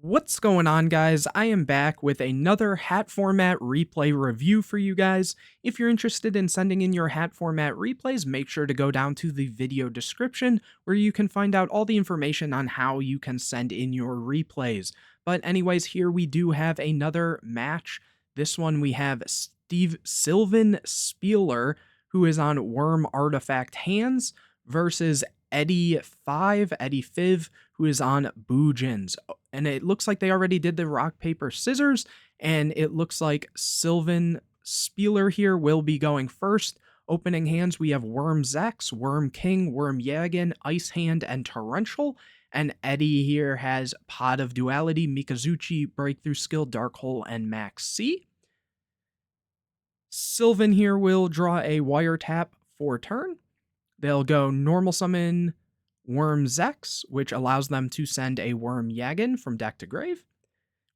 What's going on, guys? I am back with another hat format replay review for you guys. If you're interested in sending in your hat format replays, make sure to go down to the video description where you can find out all the information on how you can send in your replays. But anyways, here we do have another match. This one we have Sylvan Spieler, who is on Worm Artifact Hands, versus Eddie Fiv, who is on Bujins. And it looks like they already did the rock, paper, scissors, and it looks like Sylvan Spieler here will be going first. Opening hands, we have Worm Zex, Worm King, Worm Yagan, Ice Hand, and Torrential. And Eddie here has Pot of Duality, Mikazuchi, Breakthrough Skill, Dark Hole, and Max C. Sylvan here will draw a Wiretap for turn. They'll go normal summon Worm Zex, which allows them to send a Worm Yagan from deck to grave.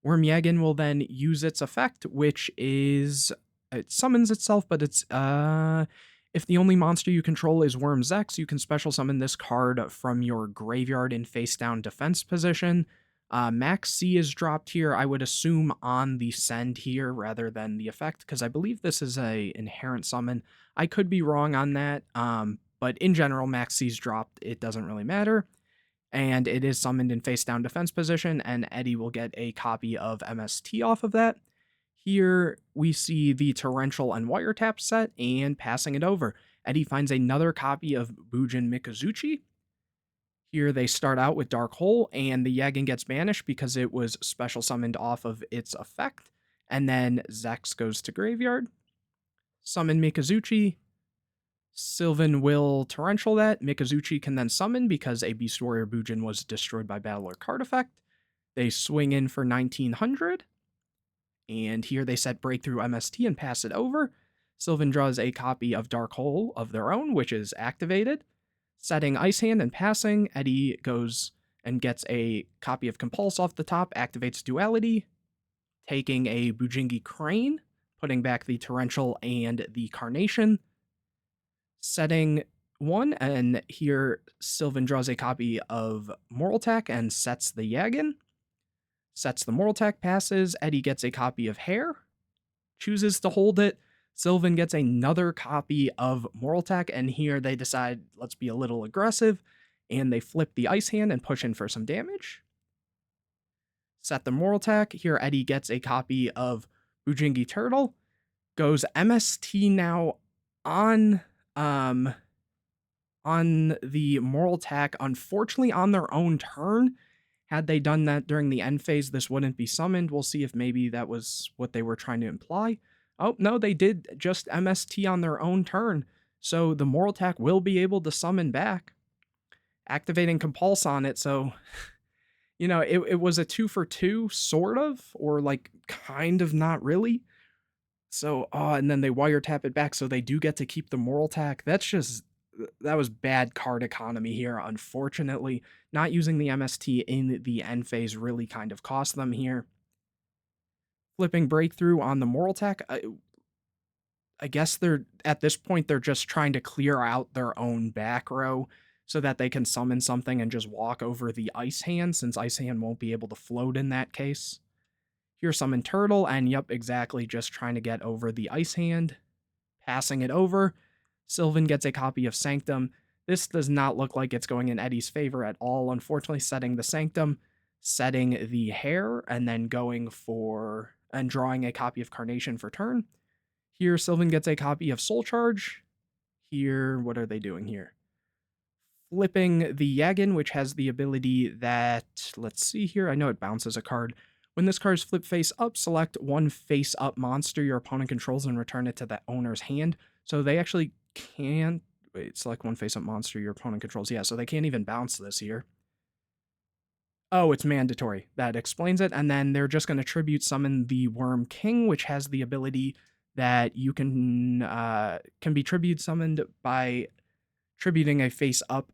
Worm Yagan will then use its effect, which is, it summons itself, but it's, if the only monster you control is Worm Zex, you can special summon this card from your graveyard in face down defense position. Max C is dropped here, I would assume on the send here rather than the effect, because I believe this is a inherent summon. I could be wrong on that, but in general, Max C's dropped, it doesn't really matter. And it is summoned in face down defense position, and Eddie will get a copy of MST off of that. Here we see the Torrential and Wiretap set, and passing it over. Eddie finds another copy of Bujin Mikazuchi. Here they start out with Dark Hole, and the Yagan gets banished because it was special summoned off of its effect. And then Zex goes to graveyard. Summon Mikazuchi. Sylvan will Torrential that. Mikazuchi can then summon because a Beast Warrior Bujin was destroyed by battle or card effect. They swing in for 1900. And here they set Breakthrough MST and pass it over. Sylvan draws a copy of Dark Hole of their own, which is activated. Setting Ice Hand and passing, Eddie goes and gets a copy of Compulse off the top, activates Duality, taking a Bujingi Crane, putting back the Torrential and the Carnation, setting one, and here Sylvan draws a copy of Moraltech and sets the Yagan. Sets the Moraltech, passes, Eddie gets a copy of Hair, chooses to hold it, Sylvan gets another copy of Moraltech, and here they decide, let's be a little aggressive, and they flip the Ice Hand and push in for some damage. Set the Moraltech, here Eddie gets a copy of Bujingi Turtle, goes MST now on the Moraltech, unfortunately on their own turn. Had they done that during the end phase, this wouldn't be summoned. We'll see if maybe that was what they were trying to imply. Oh, no, they did just MST on their own turn, so the Moraltech will be able to summon back, activating Compulse on it, so, you know, it was a 2-for-2, sort of, or, like, kind of not really. So, and then they Wiretap it back, so they do get to keep the Moraltech. That was bad card economy here, unfortunately. Not using the MST in the end phase really kind of cost them here. Flipping Breakthrough on the Moraltech, I guess at this point, they're just trying to clear out their own back row so that they can summon something and just walk over the Ice Hand, since Ice Hand won't be able to float in that case. Here, summon Turtle, and yep, exactly, just trying to get over the Ice Hand. Passing it over, Sylvan gets a copy of Sanctum. This does not look like it's going in Eddie's favor at all, unfortunately, setting the Sanctum, setting the Hair, and then going for, and drawing a copy of Carnation for turn. Here, Sylvan gets a copy of Soul Charge. Here, what are they doing here? Flipping the Yagan, which has the ability that, let's see here, I know it bounces a card. When this card is flipped face up, select one face up monster your opponent controls and return it to the owner's hand. So they actually can't, wait, select one face up monster your opponent controls. Yeah, so they can't even bounce this here. Oh, it's mandatory. That explains it. And then they're just going to tribute summon the Worm King, which has the ability that you can be tribute summoned by tributing a face up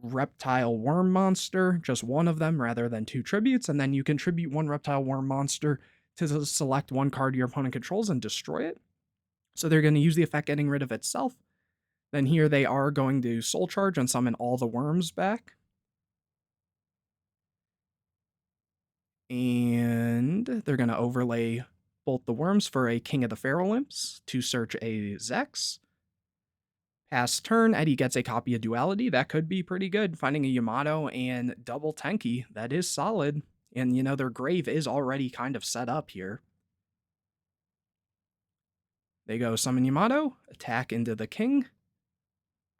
reptile worm monster, just one of them rather than two tributes, and then you can tribute one reptile worm monster to select one card your opponent controls and destroy it. So they're going to use the effect getting rid of itself. Then here they are going to Soul Charge and summon all the worms back. And they're going to overlay both the worms for a King of the Feral Imps to search a Zex. Pass turn, Eddie gets a copy of Duality. That could be pretty good. Finding a Yamato and double Tenki, that is solid. And, you know, their grave is already kind of set up here. They go summon Yamato, attack into the King,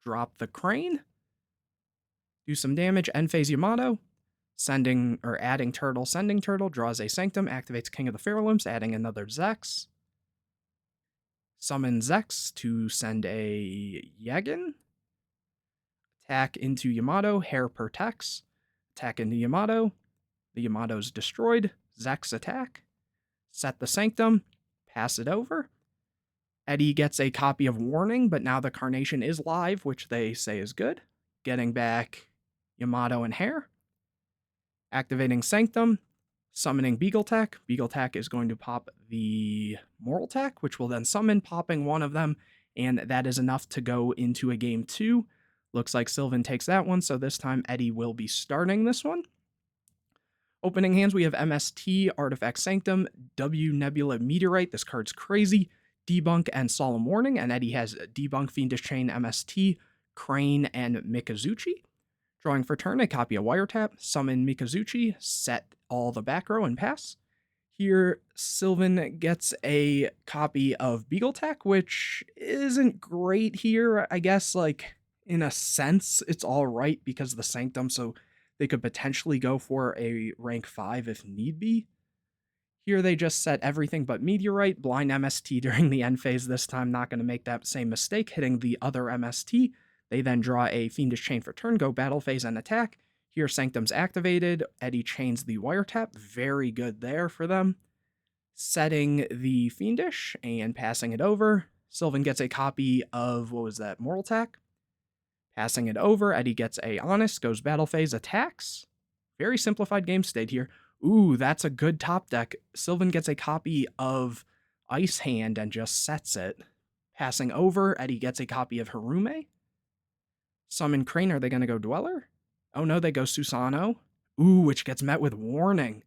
drop the Crane, do some damage, end phase Yamato, sending or adding turtle, sending turtle, draws a Sanctum, activates King of the Feral Imps, adding another Zex. Summon Zex to send a Yagin. Attack into Yamato, Hair protects. Attack into Yamato. The Yamato's destroyed. Zex attack. Set the Sanctum. Pass it over. Eddie gets a copy of Warning, but now the Carnation is live, which they say is good. Getting back Yamato and Hair. Activating Sanctum. Summoning Beagletech. Beagletech is going to pop the Moraltech, which will then summon, popping one of them, and that is enough to go into a game 2. Looks like Sylvan takes that one, so this time Eddie will be starting this one. Opening hands, we have MST, Artifact Sanctum, W Nebula Meteorite. This card's crazy. Debunk and Solemn Warning, and Eddie has Debunk, Fiendish Chain, MST, Crane, and Mikazuchi. Drawing for turn, a copy of Wiretap, summon Mikazuchi, set all the back row, and pass. Here, Sylvan gets a copy of Beagletech, which isn't great here. I guess, like, in a sense, it's all right because of the Sanctum, so they could potentially go for a rank 5 if need be. Here they just set everything but Meteorite, blind MST during the end phase this time, not going to make that same mistake, hitting the other MST. They then draw a Fiendish Chain for turn, go battle phase and attack. Here Sanctum's activated, Eddie chains the Wiretap, very good there for them. Setting the Fiendish and passing it over. Sylvan gets a copy of, what was that, Moraltech? Passing it over, Eddie gets a Honest, goes battle phase, attacks. Very simplified game state here. Ooh, that's a good top deck. Sylvan gets a copy of Ice Hand and just sets it. Passing over, Eddie gets a copy of Harume. Summon Crane, are they going to go Dweller? Oh no, they go Susano. Ooh, which gets met with Warning.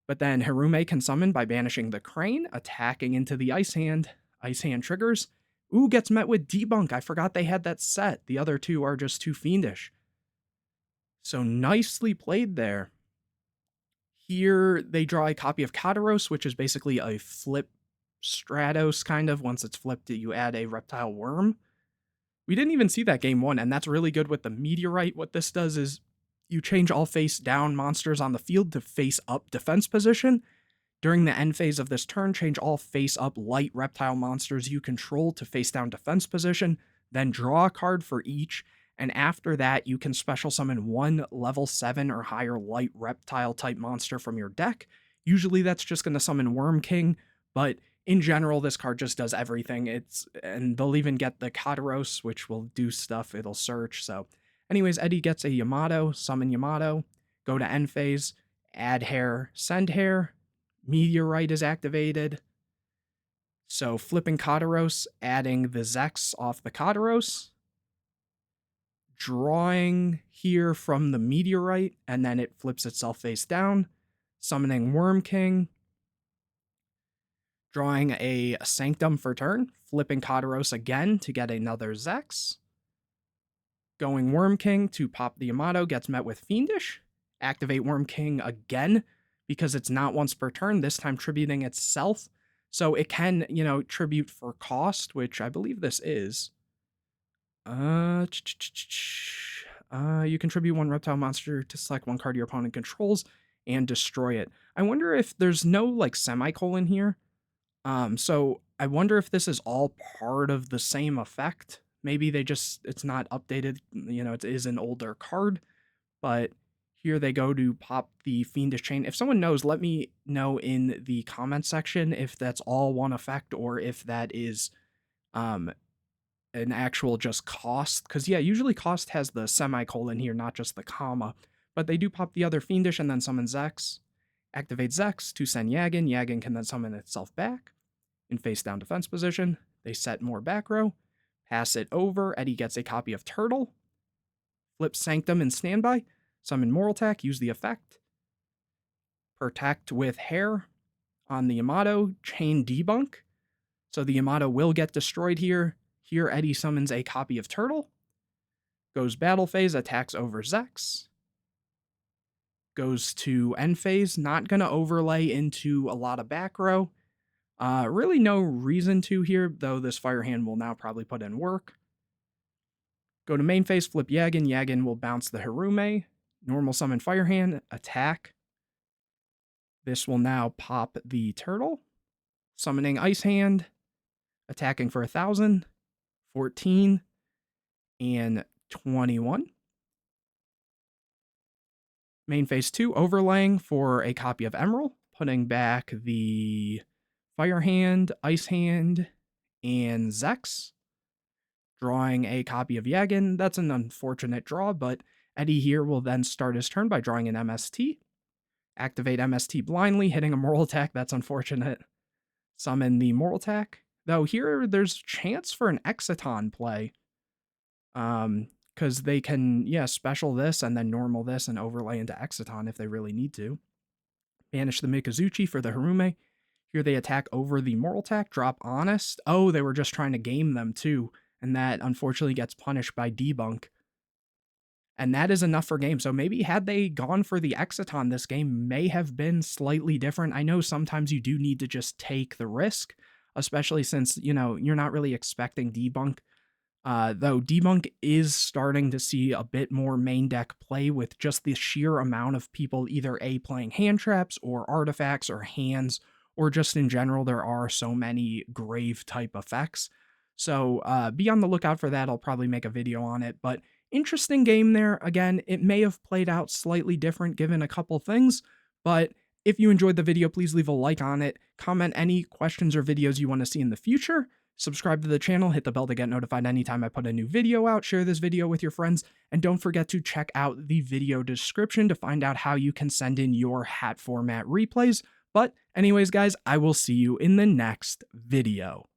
But then Harume can summon by banishing the Crane, attacking into the Ice Hand. Ice Hand triggers. Ooh, gets met with Debunk. I forgot they had that set. The other two are just too fiendish. So nicely played there. Here, they draw a copy of Kataros, which is basically a flip Stratos, kind of. Once it's flipped, you add a Reptile Worm. We didn't even see that game 1, and that's really good with the Meteorite. What this does is you change all face-down monsters on the field to face-up defense position. During the end phase of this turn, change all face-up light reptile monsters you control to face-down defense position, then draw a card for each, and after that, you can special summon one level 7 or higher light reptile-type monster from your deck. Usually that's just going to summon Worm King, but in general, this card just does everything. And they'll even get the Kataros, which will do stuff. It'll search. So anyways, Eddie gets a Yamato, summon Yamato, go to end phase, add Hair, send Hair. Meteorite is activated. So flipping Kataros, adding the Zex off the Kataros. Drawing here from the Meteorite, and then it flips itself face down. Summoning Worm King. Drawing a Sanctum for turn, flipping Kataros again to get another Zex. Going Worm King to pop the Yamato, gets met with Fiendish. Activate Worm King again, because it's not once per turn, this time tributing itself. So it can, tribute for cost, which I believe this is. You can tribute one reptile monster to select one card your opponent controls and destroy it. I wonder if there's no, semicolon here. So I wonder if this is all part of the same effect. Maybe it's not updated, it is an older card, but here they go to pop the Fiendish Chain. If someone knows, let me know in the comment section if that's all one effect or if that is an actual just cost. Because, yeah, usually cost has the semicolon here, not just the comma. But they do pop the other Fiendish and then summon Zex. Activate Zex to send Yagin. Yagin can then summon itself back in face-down defense position. They set more back row. Pass it over. Eddie gets a copy of Turtle. Flip Sanctum in standby. Summon Moraltech. Use the effect. Protect with hair on the Yamato, chain debunk. So the Yamato will get destroyed here. Here, Eddie summons a copy of Turtle. Goes battle phase, attacks over Zex. Goes to end phase, not going to overlay into a lot of back row. Really no reason to here, though this Fire Hand will now probably put in work. Go to main phase, flip Yagin. Yagin will bounce the Harume. Normal summon Fire Hand, attack. This will now pop the Turtle. Summoning Ice Hand, attacking for 1,000, 14, and 21. Main phase 2, overlaying for a copy of Emerald, putting back the Fire Hand, Ice Hand, and Zex. Drawing a copy of Yagin. That's an unfortunate draw, but Eddie here will then start his turn by drawing an MST. Activate MST blindly, hitting a Moral Attack. That's unfortunate. Summon the Moral Attack. Though here, there's chance for an H.A.T play. Because they can, special this and then normal this and overlay into H.A.T if they really need to. Banish the Mikazuchi for the Harume. Here they attack over the Moral Attack, drop Honest. Oh, they were just trying to game them too, and that unfortunately gets punished by Debunk. And that is enough for game. So maybe had they gone for the H.A.T, this game may have been slightly different. I know sometimes you do need to just take the risk, especially since, you're not really expecting Debunk. Though Debunk is starting to see a bit more main deck play with just the sheer amount of people either playing hand traps or artifacts or hands, or just in general, there are so many grave type effects. So be on the lookout for that. I'll probably make a video on it, but interesting game there. Again, it may have played out slightly different given a couple things, but if you enjoyed the video, please leave a like on it, comment any questions or videos you want to see in the future, subscribe to the channel, hit the bell to get notified anytime I put a new video out, share this video with your friends, and don't forget to check out the video description to find out how you can send in your H.A.T format replays. But anyways, guys, I will see you in the next video.